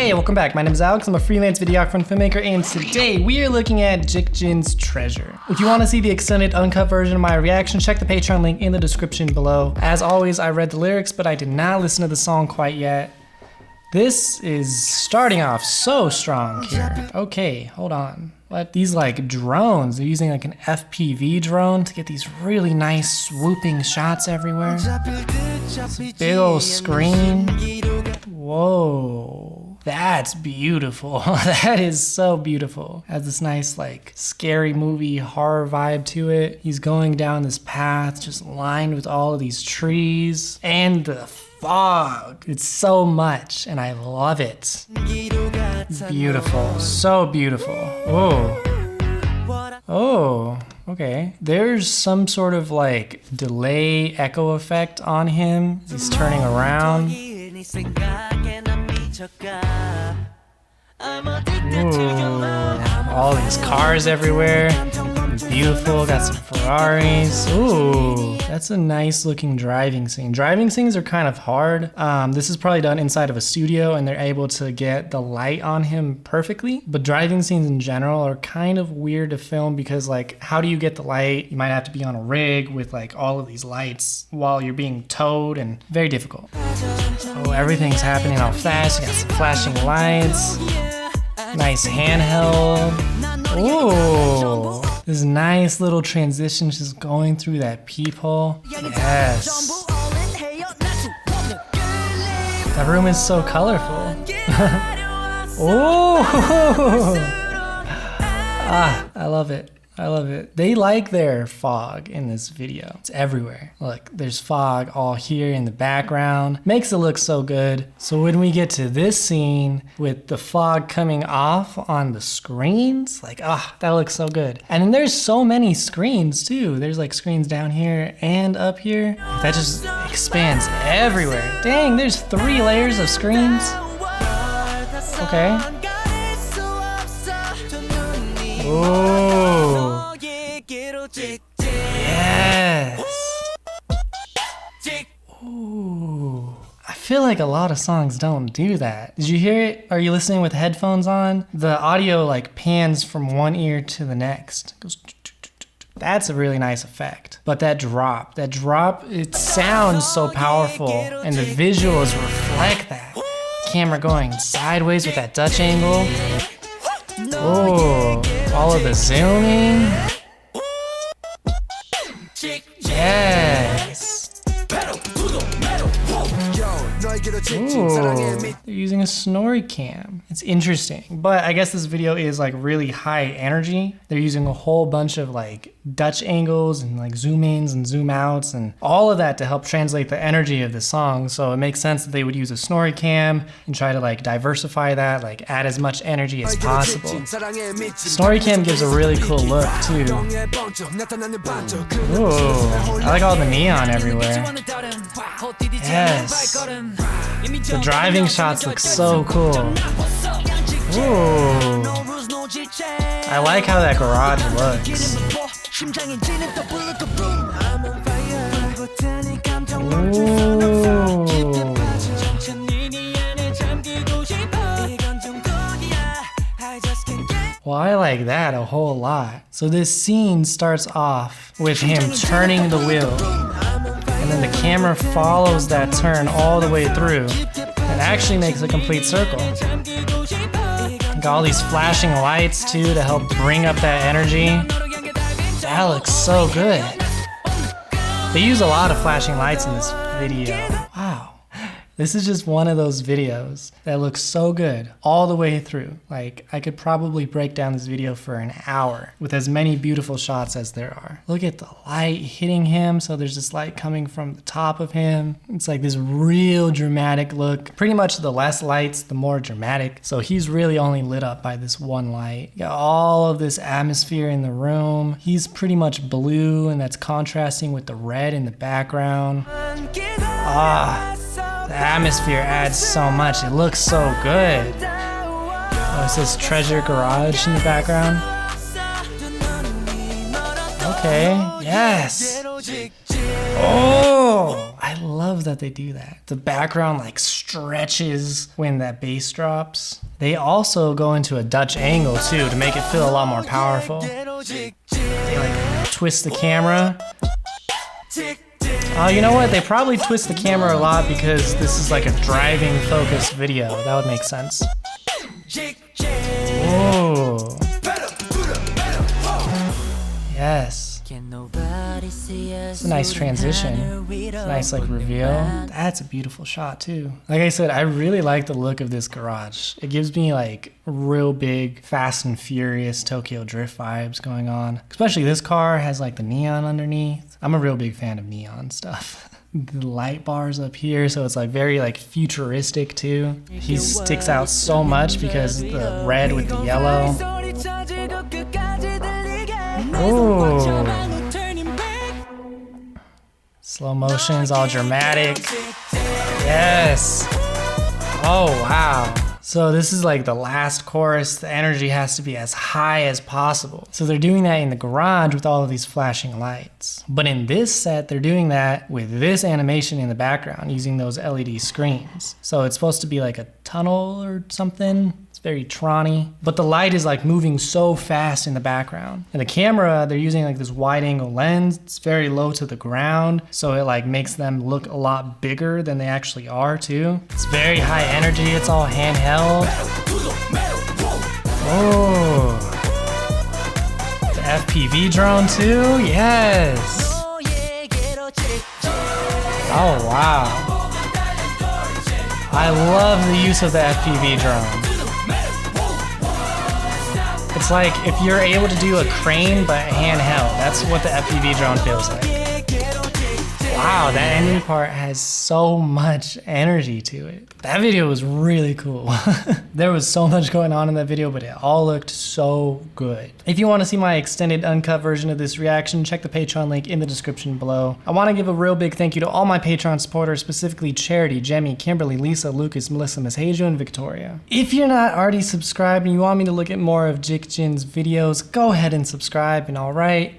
Hey, welcome back. My name is Alex. I'm a freelance videographer and filmmaker, and today we are looking at JIKJIN's Treasure. If you want to see the extended uncut version of my reaction, check the Patreon link in the description below. As always, I read the lyrics, but I did not listen to the song quite yet. This is starting off so strong here. Okay, hold on. What? These like drones, they're using like an FPV drone to get these really nice swooping shots everywhere. Big old screen. Whoa, that's beautiful. That is so beautiful. Has this nice like scary movie horror vibe to it. He's going down this path just lined with all of these trees and the fog. It's so much and I love it. Beautiful, so beautiful. Oh, okay. There's some sort of like delay echo effect on him. He's turning around. Ooh, all these cars everywhere. Beautiful, got some Ferraris. Ooh, that's a nice looking driving scene. Driving scenes are kind of hard. This is probably done inside of a studio and they're able to get the light on him perfectly. But driving scenes in general are kind of weird to film because like, how do you get the light? You might have to be on a rig with like all of these lights while you're being towed, and very difficult. Oh, everything's happening all fast. You got some flashing lights. Nice handheld. Ooh. This nice little transition just going through that peephole. Yes. That room is so colorful. Oh. Ah, I love it. I love it. They like their fog in this video. It's everywhere. Look, there's fog all here in the background. Makes it look so good. So when we get to this scene with the fog coming off on the screens, like, ah, that looks so good. And then there's so many screens too. There's like screens down here and up here. That just expands everywhere. Dang, there's 3 layers of screens. Okay. Oh. Yes. Ooh. I feel like a lot of songs don't do that. Did you hear it? Are you listening with headphones on? The audio like pans from one ear to the next. It goes. That's a really nice effect. But that drop, it sounds so powerful and the visuals reflect that. Camera going sideways with that Dutch angle. Oh, all of the zooming. Yes. Ooh, they're using a snorri cam. It's interesting, but I guess this video is like really high energy. They're using a whole bunch of like Dutch angles and like zoom ins and zoom outs and all of that to help translate the energy of the song. So it makes sense that they would use a snorri cam and try to like diversify that, like add as much energy as possible. Snorri cam gives a really cool look too. Ooh, I like all the neon everywhere. Yes. The driving shots look so cool. Ooh. I like how that garage looks. Ooh. Well, I like that a whole lot. So this scene starts off with him turning the wheel. And then the camera follows that turn all the way through. It actually makes a complete circle. Got all these flashing lights too to help bring up that energy. That looks so good. They use a lot of flashing lights in this video. Wow. This is just one of those videos that looks so good all the way through. Like, I could probably break down this video for an hour with as many beautiful shots as there are. Look at the light hitting him. So there's this light coming from the top of him. It's like this real dramatic look. Pretty much the less lights, the more dramatic. So he's really only lit up by this one light. You got all of this atmosphere in the room. He's pretty much blue, and that's contrasting with the red in the background. Ah. The atmosphere adds so much. It looks so good. Oh, it says Treasure Garage in the background. Okay, yes. Oh, I I love that they do that. The background like stretches when that bass drops. They also go into a Dutch angle too to make it feel a lot more powerful. They like twist the camera. Oh, you know what? They probably twist the camera a lot because this is like a driving focused video. That would make sense. Ooh. Yes. It's a nice transition. It's a nice like reveal. That's a beautiful shot too. Like I said, I really like the look of this garage. It gives me like real big Fast and Furious Tokyo Drift vibes going on. Especially this car has like the neon underneath. I'm a real big fan of neon stuff. The light bars up here, so it's like very like futuristic too. He sticks out so much because the red with the yellow. Ooh. Slow motions, all dramatic. Yes. Oh, wow. So this is like the last chorus. The energy has to be as high as possible. So they're doing that in the garage with all of these flashing lights. But in this set, they're doing that with this animation in the background using those LED screens. So it's supposed to be like a tunnel or something. It's very Tron-y. But the light is like moving so fast in the background. And the camera, they're using like this wide angle lens. It's very low to the ground. So it like makes them look a lot bigger than they actually are too. It's very high energy. It's all handheld. Oh. The FPV drone too? Yes. Oh wow. I love the use of the FPV drone. It's like if you're able to do a crane but handheld, that's what the FPV drone feels like. Wow, that ending part has so much energy to it. That video was really cool. There was so much going on in that video, but it all looked so good. If you want to see my extended uncut version of this reaction, check the Patreon link in the description below. I want to give a real big thank you to all my Patreon supporters, specifically Charity, Jemmy, Kimberly, Lisa, Lucas, Melissa, Miss Hajo, and Victoria. If you're not already subscribed and you want me to look at more of JIKJIN's videos, go ahead and subscribe, and alright.